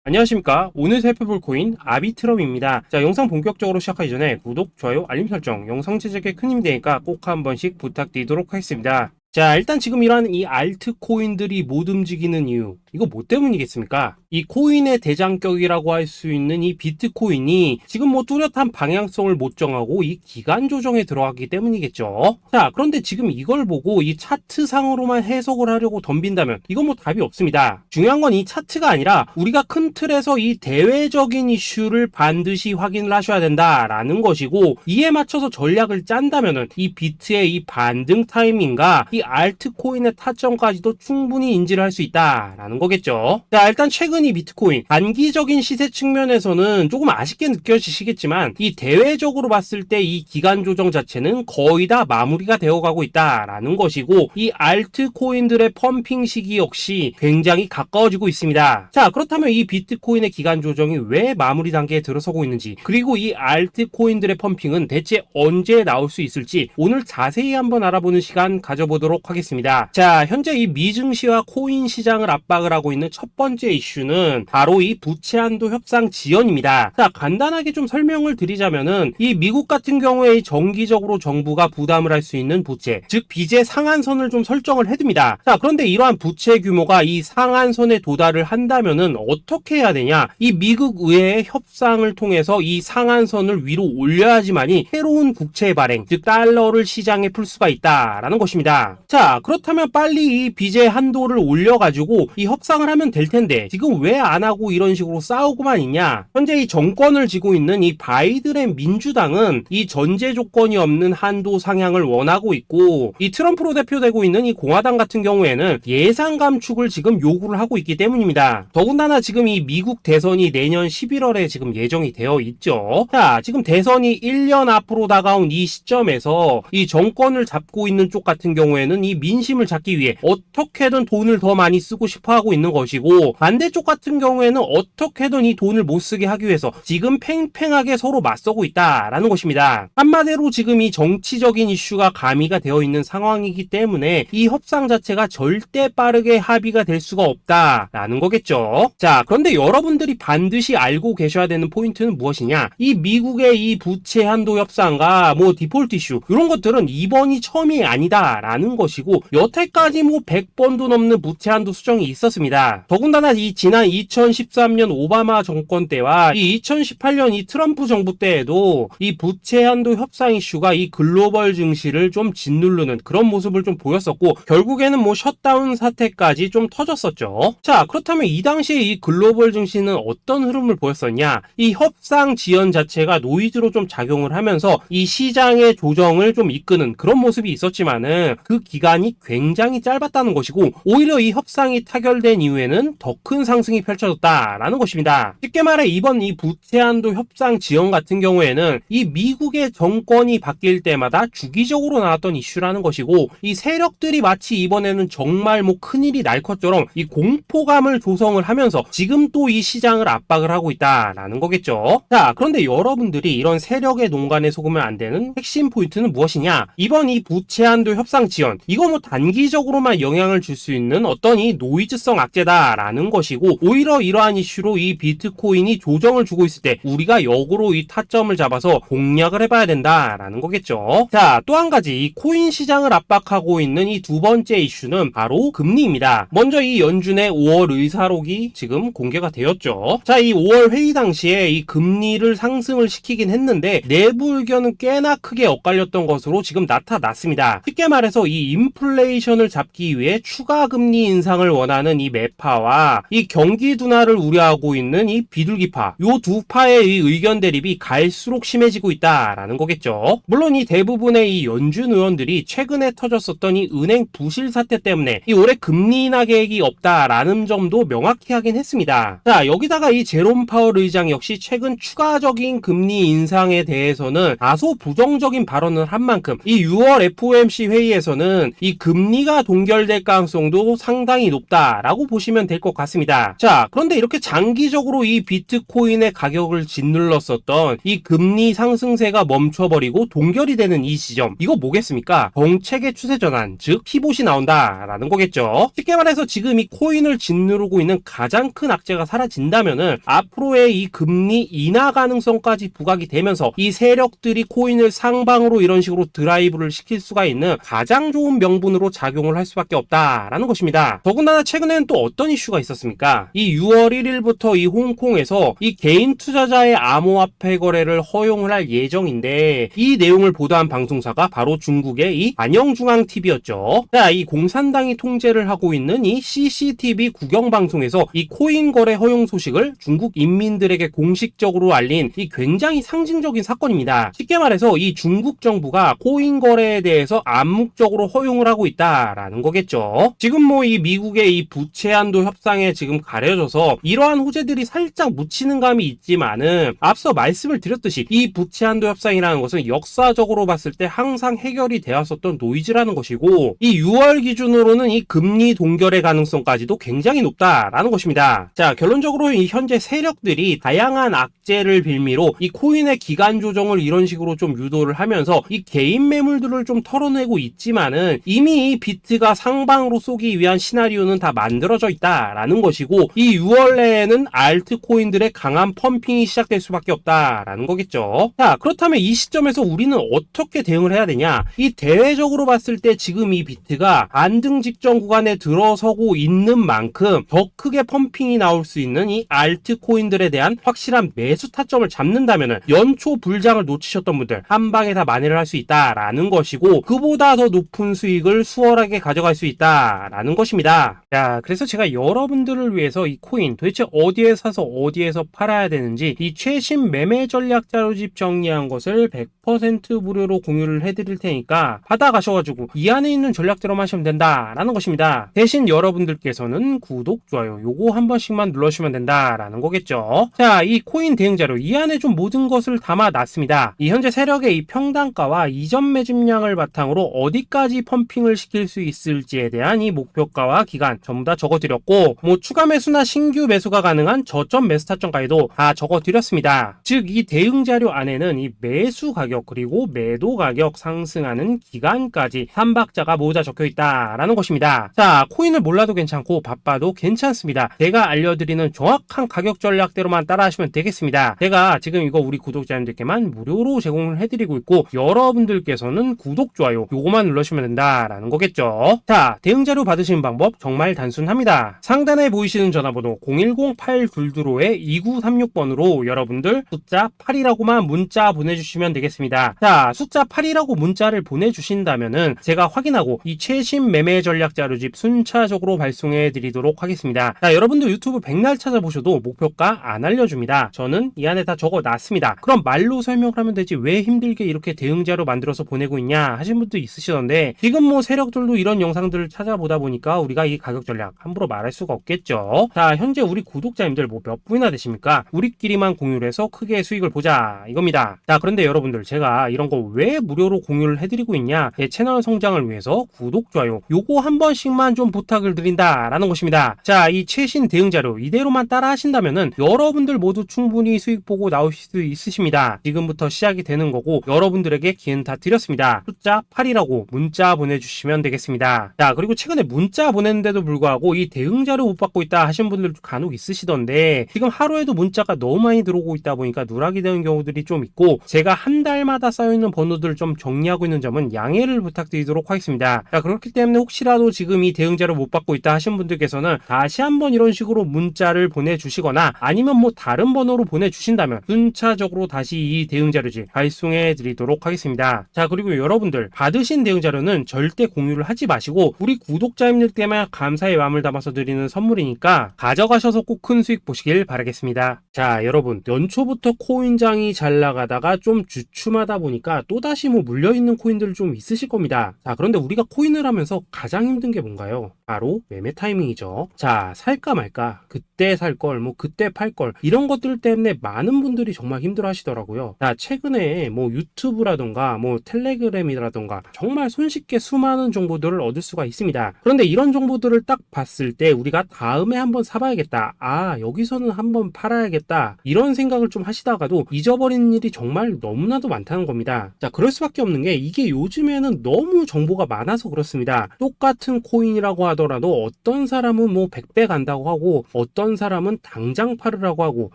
안녕하십니까. 오늘 살펴볼 코인 아비트럼입니다. 자, 영상 본격적으로 시작하기 전에 구독, 좋아요, 알림 설정, 영상 제작에 큰 힘이 되니까 꼭 한 번씩 부탁드리도록 하겠습니다. 자, 일단 지금 이러한 이 알트코인들이 못 움직이는 이유, 이거 뭐 때문이겠습니까? 이 코인의 대장격이라고 할 수 있는 이 비트코인이 지금 뭐 뚜렷한 방향성을 못 정하고 이 기간 조정에 들어가기 때문이겠죠. 자, 그런데 지금 이걸 보고 이 차트상으로만 해석을 하려고 덤빈다면 이건 뭐 답이 없습니다. 중요한 건 이 차트가 아니라 우리가 큰 틀에서 이 대외적인 이슈를 반드시 확인을 하셔야 된다라는 것이고, 이에 맞춰서 전략을 짠다면은 이 비트의 이 반등 타이밍과 이 알트코인의 타점까지도 충분히 인지를 할 수 있다라는 거겠죠. 자, 일단 최근 이 비트코인 단기적인 시세 측면에서는 조금 아쉽게 느껴지시겠지만 이 대외적으로 봤을 때 이 기간 조정 자체는 거의 다 마무리가 되어가고 있다라는 것이고, 이 알트코인들의 펌핑 시기 역시 굉장히 가까워지고 있습니다. 자, 그렇다면 이 비트코인의 기간 조정이 왜 마무리 단계에 들어서고 있는지, 그리고 이 알트코인들의 펌핑은 대체 언제 나올 수 있을지 오늘 자세히 한번 알아보는 시간 가져보도록 하겠습니다. 자, 현재 이 미증시와 코인 시장을 압박을 하고 있는 첫 번째 이슈는 바로 이 부채 한도 협상 지연입니다. 자, 간단하게 좀 설명을 드리자면은 이 미국 같은 경우에 정기적으로 정부가 부담을 할 수 있는 부채, 즉 빚의 상한선을 좀 설정을 해둡니다. 자, 그런데 이러한 부채 규모가 이 상한선에 도달을 한다면은 어떻게 해야 되냐? 이 미국 의회의 협상을 통해서 이 상한선을 위로 올려야지만이 새로운 국채 발행, 즉 달러를 시장에 풀 수가 있다라는 것입니다. 자, 그렇다면 빨리 이 빚의 한도를 올려가지고 이 협상을 하면 될 텐데 지금 왜 안 하고 이런 식으로 싸우고만 있냐? 현재 이 정권을 쥐고 있는 이 바이든의 민주당은 이 전제 조건이 없는 한도 상향을 원하고 있고, 이 트럼프로 대표되고 있는 이 공화당 같은 경우에는 예산 감축을 지금 요구를 하고 있기 때문입니다. 더군다나 지금 이 미국 대선이 내년 11월에 지금 예정이 되어 있죠. 자, 지금 대선이 1년 앞으로 다가온 이 시점에서 이 정권을 잡고 있는 쪽 같은 경우에는 이 민심을 잡기 위해 어떻게든 돈을 더 많이 쓰고 싶어 하고 있는 것이고, 반대쪽 같은 경우에는 어떻게든 이 돈을 못 쓰게 하기 위해서 지금 팽팽하게 서로 맞서고 있다라는 것입니다. 한마디로 지금 이 정치적인 이슈가 가미가 되어 있는 상황이기 때문에 이 협상 자체가 절대 빠르게 합의가 될 수가 없다라는 거겠죠. 자, 그런데 여러분들이 반드시 알고 계셔야 되는 포인트는 무엇이냐? 이 미국의 이 부채 한도 협상과 뭐 디폴트 이슈, 이런 것들은 이번이 처음이 아니다라는 것이고, 여태까지 뭐 100번도 넘는 부채 한도 수정이 있었습니다. 더군다나 이 지난 2013년 오바마 정권 때와 이 2018년 이 트럼프 정부 때에도 이 부채 한도 협상 이슈가 이 글로벌 증시를 좀 짓누르는 그런 모습을 좀 보였었고, 결국에는 뭐 셧다운 사태까지 좀 터졌었죠. 자, 그렇다면 이 당시에 이 글로벌 증시는 어떤 흐름을 보였었냐? 이 협상 지연 자체가 노이즈로 좀 작용을 하면서 이 시장의 조정을 좀 이끄는 그런 모습이 있었지만은 그 기간이 굉장히 짧았다는 것이고, 오히려 이 협상이 타결된 이후에는 더 큰 상승이 펼쳐졌다라는 것입니다. 쉽게 말해 이번 이 부채 한도 협상 지연 같은 경우에는 이 미국의 정권이 바뀔 때마다 주기적으로 나왔던 이슈라는 것이고, 이 세력들이 마치 이번에는 정말 뭐 큰일이 날 것처럼 이 공포감을 조성을 하면서 지금 또 이 시장을 압박을 하고 있다라는 거겠죠. 자, 그런데 여러분들이 이런 세력의 농간에 속으면 안 되는 핵심 포인트는 무엇이냐? 이번 이 부채 한도 협상 지연, 이거 뭐 단기적으로만 영향을 줄 수 있는 어떤 이 노이즈성 악재다라는 것이고, 오히려 이러한 이슈로 이 비트코인이 조정을 주고 있을 때 우리가 역으로 이 타점을 잡아서 공략을 해봐야 된다라는 거겠죠. 자, 또 한 가지 이 코인 시장을 압박하고 있는 이 두 번째 이슈는 바로 금리입니다. 먼저 이 연준의 5월 의사록이 지금 공개가 되었죠. 자, 이 5월 회의 당시에 이 금리를 상승을 시키긴 했는데 내부 의견은 꽤나 크게 엇갈렸던 것으로 지금 나타났습니다. 쉽게 말해서 이 인플레이션을 잡기 위해 추가 금리 인상을 원하는 이 매파와 이 경기 둔화를 우려하고 있는 이 비둘기파, 요 두 파의 이 의견 대립이 갈수록 심해지고 있다라는 거겠죠. 물론 이 대부분의 이 연준 의원들이 최근에 터졌었던 이 은행 부실 사태 때문에 이 올해 금리 인하 계획이 없다라는 점도 명확히 하긴 했습니다. 자, 여기다가 이 제롬 파월 의장 역시 최근 추가적인 금리 인상에 대해서는 다소 부정적인 발언을 한 만큼 이 6월 FOMC 회의에서는 보다는 이 금리가 동결될 가능성도 상당히 높다라고 보시면 될 것 같습니다. 자, 그런데 이렇게 장기적으로 이 비트코인의 가격을 짓눌렀었던 이 금리 상승세가 멈춰버리고 동결이 되는 이 시점, 이거 뭐겠습니까? 정책의 추세 전환, 즉 피봇이 나온다라는 거겠죠. 쉽게 말해서 지금 이 코인을 짓누르고 있는 가장 큰 악재가 사라진다면은 앞으로의 이 금리 인하 가능성까지 부각이 되면서 이 세력들이 코인을 상방으로 이런 식으로 드라이브를 시킬 수가 있는 가장 좋은 명분으로 작용을 할 수밖에 없다라는 것입니다. 더군다나 최근에는 또 어떤 이슈가 있었습니까? 이 6월 1일부터 이 홍콩에서 이 개인 투자자의 암호화폐 거래를 허용을 할 예정인데, 이 내용을 보도한 방송사가 바로 중국의 이 안영중앙TV였죠. 자, 이 공산당이 통제를 하고 있는 이 CCTV 국영방송에서 이 코인 거래 허용 소식을 중국 인민들에게 공식적으로 알린 이 굉장히 상징적인 사건입니다. 쉽게 말해서 이 중국 정부가 코인 거래에 대해서 암묵적으로 허용을 하고 있다라는 거겠죠. 지금 뭐 이 미국의 이 부채 한도 협상에 지금 가려져서 이러한 호재들이 살짝 묻히는 감이 있지만은, 앞서 말씀을 드렸듯이 이 부채 한도 협상이라는 것은 역사적으로 봤을 때 항상 해결이 되었었던 노이즈라는 것이고, 이 6월 기준으로는 이 금리 동결의 가능성까지도 굉장히 높다라는 것입니다. 자, 결론적으로 이 현재 세력들이 다양한 악재를 빌미로 이 코인의 기간 조정을 이런 식으로 좀 유도를 하면서 이 개인 매물들을 좀 털어내고 있지만은, 이미 이 비트가 상방으로 쏘기 위한 시나리오는 다 만들어져 있다라는 것이고, 이 6월 내에는 알트코인들의 강한 펌핑이 시작될 수밖에 없다라는 거겠죠. 자, 그렇다면 이 시점에서 우리는 어떻게 대응을 해야 되냐? 이 대외적으로 봤을 때 지금 이 비트가 안등 직전 구간에 들어서고 있는 만큼 더 크게 펌핑이 나올 수 있는 이 알트코인들에 대한 확실한 매수 타점을 잡는다면은 연초 불장을 놓치셨던 분들 한 방에 다 만회를 할 수 있다라는 것이고, 그보다 더 높은 수익을 수월하게 가져갈 수 있다라는 것입니다. 자, 그래서 제가 여러분들을 위해서 이 코인 도대체 어디에 사서 어디에서 팔아야 되는지 이 최신 매매 전략 자료집 정리한 것을 100% 무료로 공유를 해드릴 테니까 받아가셔가지고 이 안에 있는 전략대로만 하시면 된다라는 것입니다. 대신 여러분들께서는 구독, 좋아요 요거 한 번씩만 눌러주시면 된다라는 거겠죠. 자, 이 코인 대응 자료 이 안에 좀 모든 것을 담아놨습니다. 이 현재 세력의 이 평단가와 이전 매집량을 바탕으로 어디까지 펌핑을 시킬 수 있을지에 대한 이 목표가와 기간 전부 다 적어드렸고, 뭐 추가 매수나 신규 매수가 가능한 저점 매수 타점까지도 다 적어드렸습니다. 즉 이 대응 자료 안에는 이 매수 가격 그리고 매도 가격 상승하는 기간까지 3박자가 모두 다 적혀있다라는 것입니다. 자, 코인을 몰라도 괜찮고 바빠도 괜찮습니다. 제가 알려드리는 정확한 가격 전략대로만 따라하시면 되겠습니다. 제가 지금 이거 우리 구독자님들께만 무료로 제공을 해드리고 있고, 여러분들께서는 구독, 좋아요 요거만 눌러주시면 된다라는 거겠죠. 자, 대응 자료 받으시는 방법 정말 단순합니다. 상단에 보이시는 전화번호 010-822-2936번으로 여러분들 숫자 8이라고만 문자 보내주시면 되겠습니다. 자, 숫자 8이라고 문자를 보내주신다면은 제가 확인하고 이 최신 매매 전략 자료집 순차적으로 발송해 드리도록 하겠습니다. 자, 여러분들 유튜브 백날 찾아보셔도 목표가 안 알려줍니다. 저는 이 안에 다 적어놨습니다. 그럼 말로 설명을 하면 되지 왜 힘들게 이렇게 대응 자료 만들어서 보내고 있냐 하신 분도 있으시던데, 지금 뭐 세력들도 이런 영상들을 찾아보다 보니까 우리가 이 가격 전략 함부로 말할 수가 없겠죠. 자, 현재 우리 구독자님들 뭐 몇 분이나 되십니까? 우리끼리만 공유를 해서 크게 수익을 보자 이겁니다. 자, 그런데 여러분들 제가 이런 거 왜 무료로 공유를 해드리고 있냐? 제 채널 성장을 위해서 구독, 좋아요 요거 한 번씩만 좀 부탁을 드린다라는 것입니다. 자, 이 최신 대응 자료 이대로만 따라 하신다면은 여러분들 모두 충분히 수익 보고 나오실 수 있으십니다. 지금부터 시작이 되는 거고, 여러분들에게 기회는 다 드렸습니다. 숫자 8이라고 문자 보내주시면 되겠습니다. 자, 그리고 최근에 문자 보냈는데도 불구하고 이 대응 자료 못 받고 있다 하신 분들도 간혹 있으시던데, 지금 하루에도 문자가 너무 많이 들어오고 있다 보니까 누락이 되는 경우들이 좀 있고, 제가 한 달마다 쌓여있는 번호들을 좀 정리하고 있는 점은 양해를 부탁드리도록 하겠습니다. 자, 그렇기 때문에 혹시라도 지금 이 대응 자료 못 받고 있다 하신 분들께서는 다시 한번 이런 식으로 문자를 보내주시거나 아니면 뭐 다른 번호로 보내주신다면 순차적으로 다시 이 대응 자료집 발송해 드리도록 하겠습니다. 자, 그리고 여러분들 받으신 대응 자료는 절대 공유를 하지 마시고 우리 구독자님들께만 감사의 마음을 담아서 드리는 선물이니까 가져가셔서 꼭 큰 수익 보시길 바라겠습니다. 자, 여러분 연초부터 코인장이 잘 나가다가 좀 주춤하다 보니까 또다시 뭐 물려있는 코인들 좀 있으실 겁니다. 자, 그런데 우리가 코인을 하면서 가장 힘든 게 뭔가요? 바로 매매 타이밍이죠. 자, 살까 말까, 그때 살 걸, 뭐 그때 팔 걸, 이런 것들 때문에 많은 분들이 정말 힘들어 하시더라고요. 자, 최근에 뭐 유튜브라던가 뭐 텔레그램이라던가 정말 손쉽게 쉽게 수많은 정보들을 얻을 수가 있습니다. 그런데 이런 정보들을 딱 봤을 때 우리가 다음에 한번 사봐야겠다, 여기서는 한번 팔아야겠다, 이런 생각을 좀 하시다가도 잊어버리는 일이 정말 너무나도 많다는 겁니다. 자, 그럴 수밖에 없는 게 이게 요즘에는 너무 정보가 많아서 그렇습니다. 똑같은 코인이라고 하더라도 어떤 사람은 뭐 100배 간다고 하고 어떤 사람은 당장 팔으라고 하고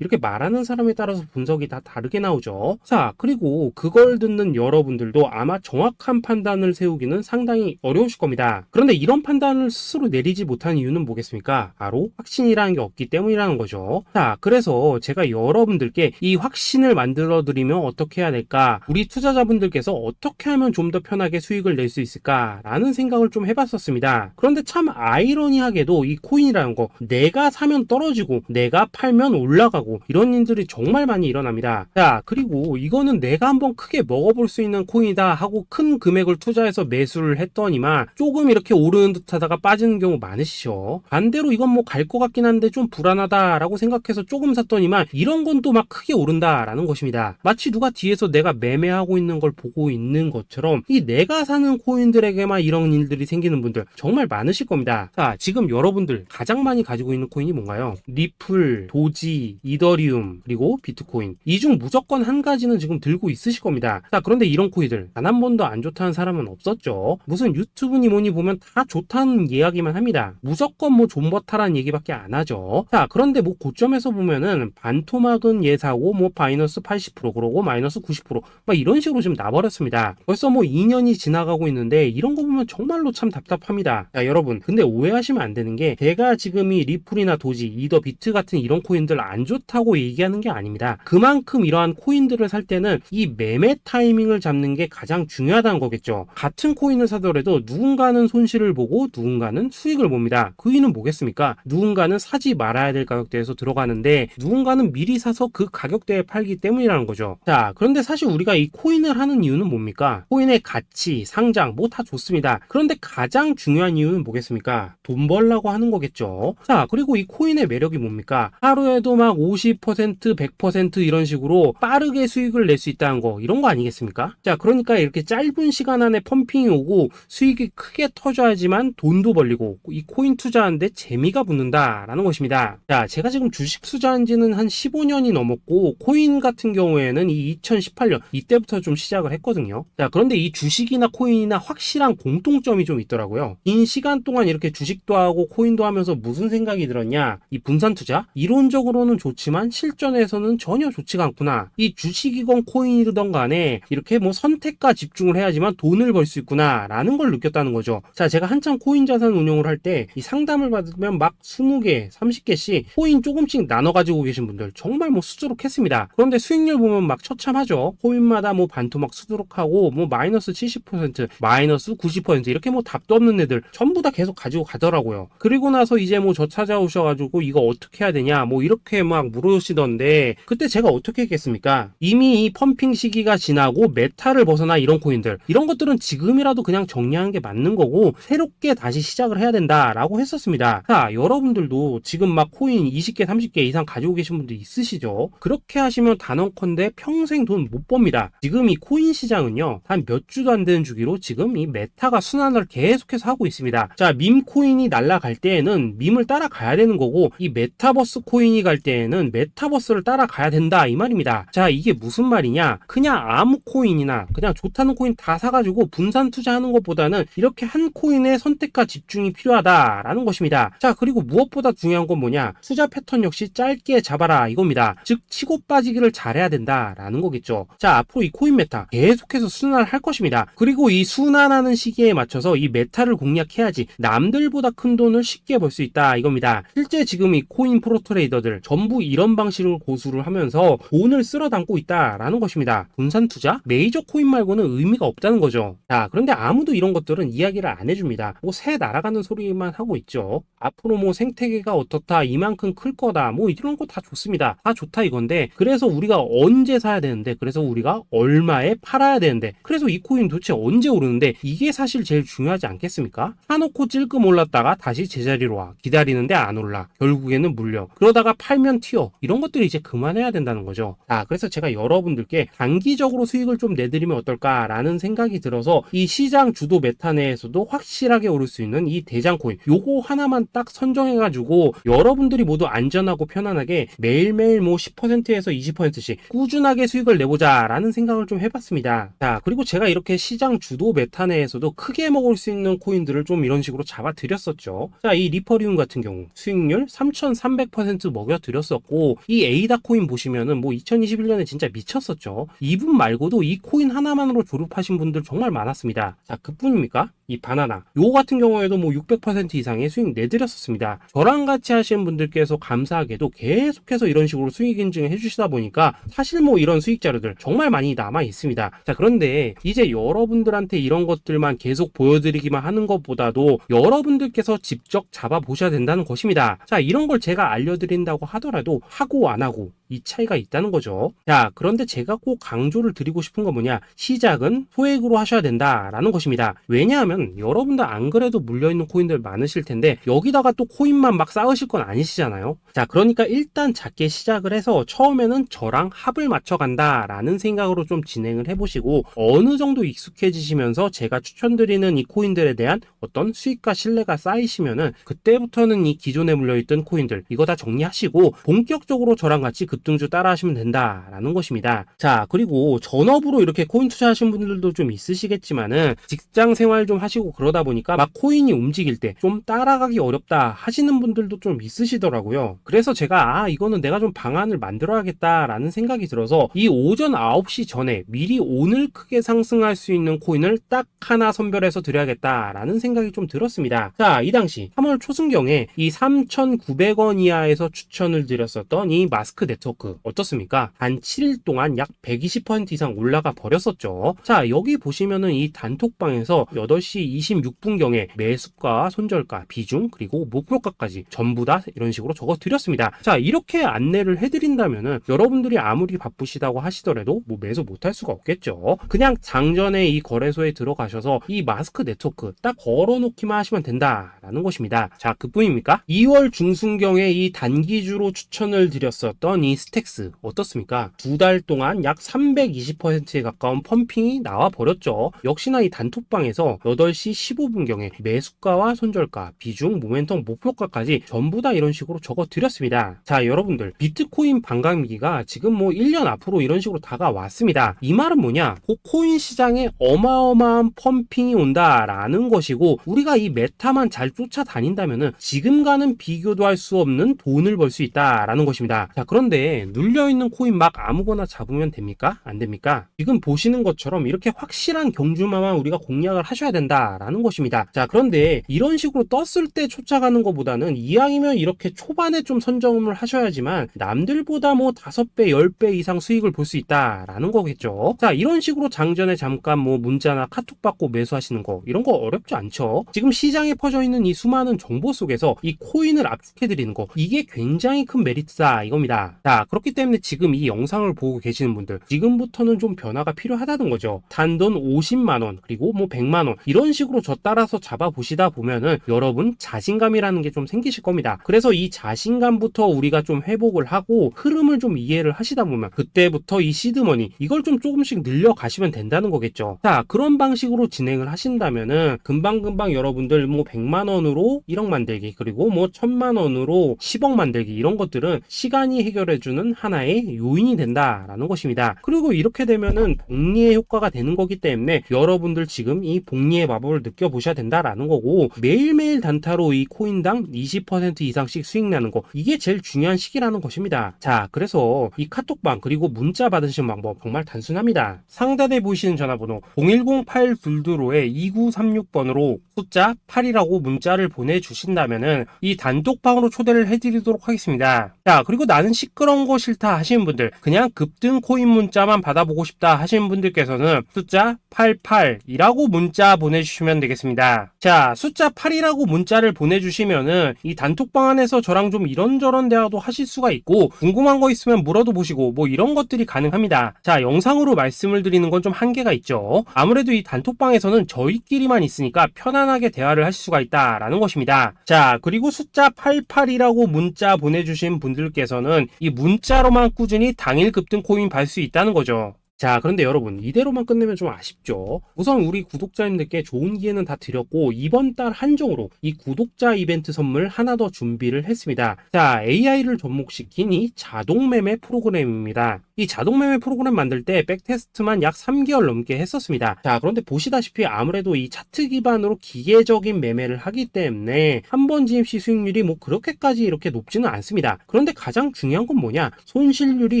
이렇게 말하는 사람에 따라서 분석이 다 다르게 나오죠. 자, 그리고 그걸 듣는 여러분들도 아마 정확한 판단을 세우기는 상당히 어려우실 겁니다. 그런데 이런 판단을 스스로 내리지 못한 이유는 뭐겠습니까? 바로 확신이라는 게 없기 때문이라는 거죠. 자, 그래서 제가 여러분들께 이 확신을 만들어 드리면 어떻게 해야 될까? 우리 투자자분들께서 어떻게 하면 좀 더 편하게 수익을 낼 수 있을까라는 생각을 좀 해봤었습니다. 그런데 참 아이러니하게도 이 코인이라는 거, 내가 사면 떨어지고 내가 팔면 올라가고 이런 일들이 정말 많이 일어납니다. 자, 그리고 이거는 내가 한번 크게 먹어볼 수 있는 코인이다 하고 큰 금액을 투자해서 매수를 했더니만 조금 이렇게 오르는 듯 하다가 빠지는 경우 많으시죠. 반대로 이건 뭐 갈 것 같긴 한데 좀 불안하다라고 생각해서 조금 샀더니만 이런 건 또 막 크게 오른다라는 것입니다. 마치 누가 뒤에서 내가 매매하고 있는 걸 보고 있는 것처럼 이 내가 사는 코인들에게만 이런 일들이 생기는 분들 정말 많으실 겁니다. 자, 지금 여러분들 가장 많이 가지고 있는 코인이 뭔가요? 리플, 도지, 이더리움, 그리고 비트코인. 이 중 무조건 한 가지는 지금 들고 있으실 겁니다. 자, 그런데 이런 코인들 단 한 번도 안 좋다는 사람은 없었죠. 무슨 유튜브니 뭐니 보면 다 좋다는 이야기만 합니다. 무조건 뭐 존버타라는 얘기밖에 안 하죠. 자, 그런데 뭐 고점에서 보면은 반토막은 예사고 뭐 마이너스 80% 그러고 마이너스 90%막 이런 식으로 지금 나버렸습니다. 벌써 뭐 2년이 지나가고 있는데 이런 거 보면 정말로 참 답답합니다. 자, 여러분, 근데 오해하시면 안 되는 게 제가 지금 이 리플이나 도지, 이더, 비트 같은 이런 코인들 안 좋다고 얘기하는 게 아닙니다. 그만큼 이러한 코인들을 살 때는 이 매매 타이밍을 잡는 게 가장 중요하다는 거겠죠. 같은 코인을 사더라도 누군가는 손실을 보고 누군가는 수익을 봅니다. 그 이유는 뭐겠습니까? 누군가는 사지 말아야 될 가격대에서 들어가는데 누군가는 미리 사서 그 가격대에 팔기 때문이라는 거죠. 자, 그런데 사실 우리가 이 코인을 하는 이유는 뭡니까? 코인의 가치, 상장 뭐 다 좋습니다. 그런데 가장 중요한 이유는 뭐겠습니까? 돈 벌라고 하는 거겠죠. 자, 그리고 이 코인의 매력이 뭡니까? 하루에도 막 50%, 100% 이런 식으로 빠르게 수익을 낼 수 있다는 거, 이런 거 아니겠습니까? 자, 그러니까 이렇게 짧은 시간 안에 펌핑이 오고 수익이 크게 터져야지만 돈도 벌리고 이 코인 투자하는데 재미가 붙는다라는 것입니다. 자, 제가 지금 주식 투자한 지는 한 15년이 넘었고 코인 같은 경우에는 이 2018년 이때부터 좀 시작을 했거든요. 자, 그런데 이 주식이나 코인이나 확실한 공통점이 좀 있더라고요. 긴 시간 동안 이렇게 주식도 하고 코인도 하면서 무슨 생각이 들었냐? 이 분산 투자? 이론적으로는 좋지만 실전에서는 전혀 좋지가 않구나. 이 주식이건 코인이든 간에 이렇게 뭐 선택과 집중을 해야지만 돈을 벌 수 있구나 라는 걸 느꼈다는 거죠. 자, 제가 한참 코인 자산 운용을 할 때 이 상담을 받으면 막 20개, 30개씩 코인 조금씩 나눠 가지고 계신 분들 정말 뭐 수두룩했습니다. 그런데 수익률 보면 막 처참하죠. 코인마다 뭐 반토막 수두룩하고 뭐 마이너스 70%, 마이너스 90% 이렇게 뭐 답도 없는 애들 전부 다 계속 가지고 가더라고요. 그리고 나서 이제 뭐 저 찾아오셔가지고 이거 어떻게 해야 되냐 뭐 이렇게 막 물으시던데 그때 제가 어떻게 했겠습니까? 이미 이 펌핑 시기가 지나고 메타를 벗어나 이런 코인들, 이런 것들은 지금이라도 그냥 정리하는 게 맞는 거고 새롭게 다시 시작을 해야 된다라고 했었습니다. 자, 여러분들도 지금 막 코인 20개, 30개 이상 가지고 계신 분들 있으시죠? 그렇게 하시면 단언컨대 평생 돈 못 법니다. 지금 이 코인 시장은요, 한 몇 주도 안 되는 주기로 지금 이 메타가 순환을 계속해서 하고 있습니다. 자, 밈 코인이 날아갈 때에는 밈을 따라가야 되는 거고 이 메타버스 코인이 갈 때에는 메타버스를 따라가야 된다 이 말입니다. 자, 이게 무슨 말이냐? 그냥 아무 코인이나 그냥 좋다는 코인 다 사가지고 분산 투자하는 것보다는 이렇게 한 코인에 선택과 집중이 필요하다라는 것입니다. 자, 그리고 무엇보다 중요한 건 뭐냐? 투자 패턴 역시 짧게 잡아라 이겁니다. 즉 치고 빠지기를 잘해야 된다라는 거겠죠. 자, 앞으로 이 코인 메타 계속해서 순환을 할 것입니다. 그리고 이 순환하는 시기에 맞춰서 이 메타를 공략해야지 남들보다 큰 돈을 쉽게 벌 수 있다 이겁니다. 실제 지금 이 코인 프로 트레이더들 전부 이런 방식으로 고수를 하면서 돈을 쓸어 담고 있다라는 것입니다. 분산 투자? 메이저 코인 말고는 의미가 없다는 거죠. 자, 그런데 아무도 이런 것들은 이야기를 안 해줍니다. 뭐 새 날아가는 소리만 하고 있죠. 앞으로 뭐 생태계가 어떻다, 이만큼 클 거다, 뭐 이런 거 다 좋습니다. 다 좋다 이건데 그래서 우리가 언제 사야 되는데, 그래서 우리가 얼마에 팔아야 되는데, 그래서 이 코인 도대체 언제 오르는데, 이게 사실 제일 중요하지 않겠습니까? 사놓고 찔끔 올랐다가 다시 제자리로 와 기다리는데 안 올라, 결국에는 물려, 그러다가 팔면 튀어, 이런 것들이 이제 그만해야 된다는 거죠. 그래서 제가 여러분들께 단기적으로 수익을 좀 내드리면 어떨까라는 생각이 들어서 이 시장 주도 메타 내에서도 확실하게 오를 수 있는 이 대장 코인, 요거 하나만 딱 선정해가지고 여러분들이 모두 안전하고 편안하게 매일매일 뭐 10%에서 20%씩 꾸준하게 수익을 내보자 라는 생각을 좀 해봤습니다. 자, 그리고 제가 이렇게 시장 주도 메타 내에서도 크게 먹을 수 있는 코인들을 좀 이런 식으로 잡아드렸었죠. 자, 이 리퍼리움 같은 경우 수익률 3300% 먹여드렸었고, 이 에이다 코인 보시면은 뭐 2021년에 진짜 미쳤었죠. 이분 말고도 이 코인 하나만으로 졸업하신 분들 정말 많았습니다. 자, 그뿐입니까? 이 바나나 요 같은 경우에도 뭐 600% 이상의 수익 내드렸었습니다. 저랑 같이 하시는 분들께서 감사하게도 계속해서 이런 식으로 수익 인증을 해주시다 보니까 사실 뭐 이런 수익 자료들 정말 많이 남아 있습니다. 자, 그런데 이제 여러분들한테 이런 것들만 계속 보여드리기만 하는 것보다도 여러분들께서 직접 잡아 보셔야 된다는 것입니다. 자, 이런 걸 제가 알려드린다고 하더라도 하고 안 하고 이 차이가 있다는 거죠. 자, 그런데 제가 꼭 강조를 드리고 싶은 건 뭐냐, 시작은 소액으로 하셔야 된다라는 것입니다. 왜냐하면 여러분들 안 그래도 물려있는 코인들 많으실 텐데 여기다가 또 코인만 막 쌓으실 건 아니시잖아요. 자, 그러니까 일단 작게 시작을 해서 처음에는 저랑 합을 맞춰간다 라는 생각으로 좀 진행을 해보시고, 어느 정도 익숙해지시면서 제가 추천드리는 이 코인들에 대한 어떤 수익과 신뢰가 쌓이시면은 그때부터는 이 기존에 물려있던 코인들 이거 다 정리하시고 본격적으로 저랑 같이 급등주 따라 하시면 된다라는 것입니다. 자, 그리고 전업으로 이렇게 코인 투자하신 분들도 좀 있으시겠지만은 직장 생활 좀 하시고 그러다 보니까 막 코인이 움직일 때 좀 따라가기 어렵다 하시는 분들도 좀 있으시더라고요. 그래서 제가 이거는 내가 좀 방안을 만들어야겠다라는 생각이 들어서 이 오전 9시 전에 미리 오늘 크게 상승할 수 있는 코인을 딱 하나 선별해서 드려야겠다라는 생각이 좀 들었습니다. 자, 이 당시 3월 초순경에 이 3,900원 이하에서 추천을 드렸었던 이 마스크 네트워크 어떻습니까? 단 7일 동안 약 120% 이상 올라가 버렸었죠. 자, 여기 보시면은 이 단톡방에서 8시 26분경에 매수가, 손절가, 비중, 그리고 목표가까지 전부 다 이런 식으로 적어 드렸습니다. 자, 이렇게 안내를 해드린다면은 여러분들이 아무리 바쁘시다고 하시더라도 뭐 매수 못할 수가 없겠죠. 그냥 장전에 이 거래소에 들어가셔서 이 마스크 네트워크 딱 걸어놓기만 하시면 된다라는 것입니다. 자, 그뿐입니까? 2월 중순경에 이 단기주로 추천을 드렸었던 이 스택스 어떻습니까? 2달 동안 약 320%에 가까운 펌핑이 나와 버렸죠. 역시나 이 단톡방에서 8시 15분경에 매수가와 손절가, 비중, 모멘텀, 목표가까지 전부 다 이런 식으로 적어 드렸습니다. 자, 여러분들 비트코인 반감기가 지금 뭐 1년 앞으로 이런 식으로 다가왔습니다. 이 말은 뭐냐? 코인 시장에 어마어마한 펌핑이 온다라는 것이고, 우리가 이 메타만 잘 쫓아다닌다면은 지금과는 비교도 할 수 없는 돈을 벌 수 있다라는 것입니다. 자, 그런데 눌려있는 코인 막 아무거나 잡으면 됩니까? 안 됩니까? 지금 보시는 것처럼 이렇게 확실한 경주마만 우리가 공략을 하셔야 된다라는 것입니다. 자, 그런데 이런 식으로 떴을 때 쫓아가는 것보다는 이왕이면 이렇게 초반에 좀 선점을 하셔야지만 남들보다 뭐 5배, 10배 이상 수익을 볼 수 있다라는 거겠죠. 자, 이런 식으로 장전에 잠깐 뭐 문자나 카톡 받고 매수하시는 거 이런 거 어렵지 않죠. 지금 시장에 퍼져 있는 이 수많은 정보 속에서 이 코인을 압축해드리는 거, 이게 굉장히 큰 메리트다 이겁니다. 자, 그렇기 때문에 지금 이 영상을 보고 계시는 분들 지금부터는 좀 변화가 필요하다는 거죠. 단돈 50만원 그리고 뭐 100만원 이런 식으로 저 따라서 잡아보시다 보면은 여러분 자신감이라는 게 좀 생기실 겁니다. 그래서 이 자신감부터 우리가 좀 회복을 하고 흐름을 좀 이해를 하시다 보면 그때부터 이 시드머니 이걸 좀 조금씩 늘려가시면 된다는 거겠죠. 자, 그런 방식으로 진행을 하신다면은 금방금방 여러분들 뭐 100만원으로 1억 만들기 그리고 뭐 1000만원으로 10억 만들기 이런 것들은 시간이 해결해주는 하나의 요인이 된다라는 것입니다. 그리고 이렇게 되면은 복리의 효과가 되는 거기 때문에 여러분들 지금 이 복리의 마법을 느껴보셔야 된다라는 거고, 매일매일 단타로 이 코인당 20% 이상씩 수익 나는 거, 이게 제일 중요한 시기라는 것입니다. 자, 그래서 이 카톡방 그리고 문자 받으시는 방법 정말 단순합니다. 상단에 보이시는 전화번호 010-822-2936번으로 숫자 8이라고 문자를 보내주신다면은 이 단톡방으로 초대를 해드리도록 하겠습니다. 자, 그리고 나는 시끄러운 거 싫다 하시는 분들, 그냥 급등 코인 문자만 받아보고 싶다 하시는 분들께서는 숫자 88이라고 문자 보내주시면 되겠습니다. 자, 숫자 8이라고 문자를 보내주시면은 이 단톡방 안에서 저랑 좀 이런저런 대화도 하실 수가 있고, 궁금한 거 있으면 물어도 보시고 뭐 이런 것들이 가능합니다. 자, 영상으로 말씀을 드리는 건 좀 한계가 있죠. 아무래도 이 단톡방에서는 저희끼리만 있으니까 편안하게 대화를 하실 수가 있다라는 것입니다. 자, 그리고 숫자 88이라고 문자 보내주신 분들께서는 이 문자로만 꾸준히 당일 급등 코인 받을 수 있다는 거죠. 자, 그런데 여러분, 이대로만 끝내면 좀 아쉽죠? 우선 우리 구독자님들께 좋은 기회는 다 드렸고, 이번 달 한정으로 이 구독자 이벤트 선물 하나 더 준비를 했습니다. 자, AI를 접목시킨 이 자동 매매 프로그램입니다. 이 자동 매매 프로그램 만들 때 백테스트만 약 3개월 넘게 했었습니다. 자, 그런데 보시다시피 아무래도 이 차트 기반으로 기계적인 매매를 하기 때문에 한 번 진입 시 수익률이 뭐 그렇게까지 이렇게 높지는 않습니다. 그런데 가장 중요한 건 뭐냐? 손실률이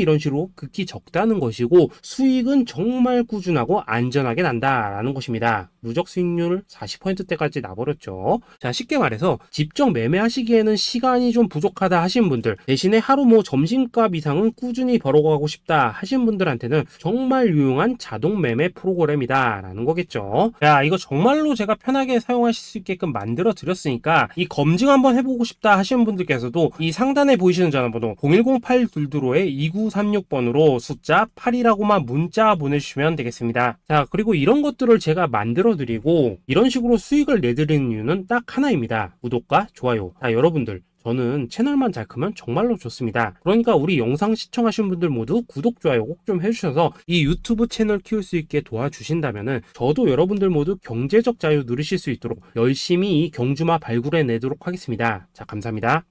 이런 식으로 극히 적다는 것이고, 수익은 정말 꾸준하고 안전하게 난다라는 것입니다. 누적 수익률 40%대까지 나버렸죠. 자, 쉽게 말해서 직접 매매하시기에는 시간이 좀 부족하다 하시는 분들, 대신에 하루 뭐 점심값 이상은 꾸준히 벌어가고 싶다 하시는 분들한테는 정말 유용한 자동 매매 프로그램이다라는 거겠죠. 자, 이거 정말로 제가 편하게 사용하실 수 있게끔 만들어 드렸으니까 이 검증 한번 해보고 싶다 하시는 분들께서도 이 상단에 보이시는 전화번호 010-822-2936번으로 숫자 8이라고만 문자 보내주시면 되겠습니다. 자, 그리고 이런 것들을 제가 만들어 드리고 이런 식으로 수익을 내드리는 이유는 딱 하나입니다. 구독과 좋아요. 자, 여러분들, 저는 채널만 잘 크면 정말로 좋습니다. 그러니까 우리 영상 시청하신 분들 모두 구독, 좋아요 꼭 좀 해주셔서 이 유튜브 채널 키울 수 있게 도와주신다면은 저도 여러분들 모두 경제적 자유 누리실 수 있도록 열심히 이 경주마 발굴해 내도록 하겠습니다. 자, 감사합니다.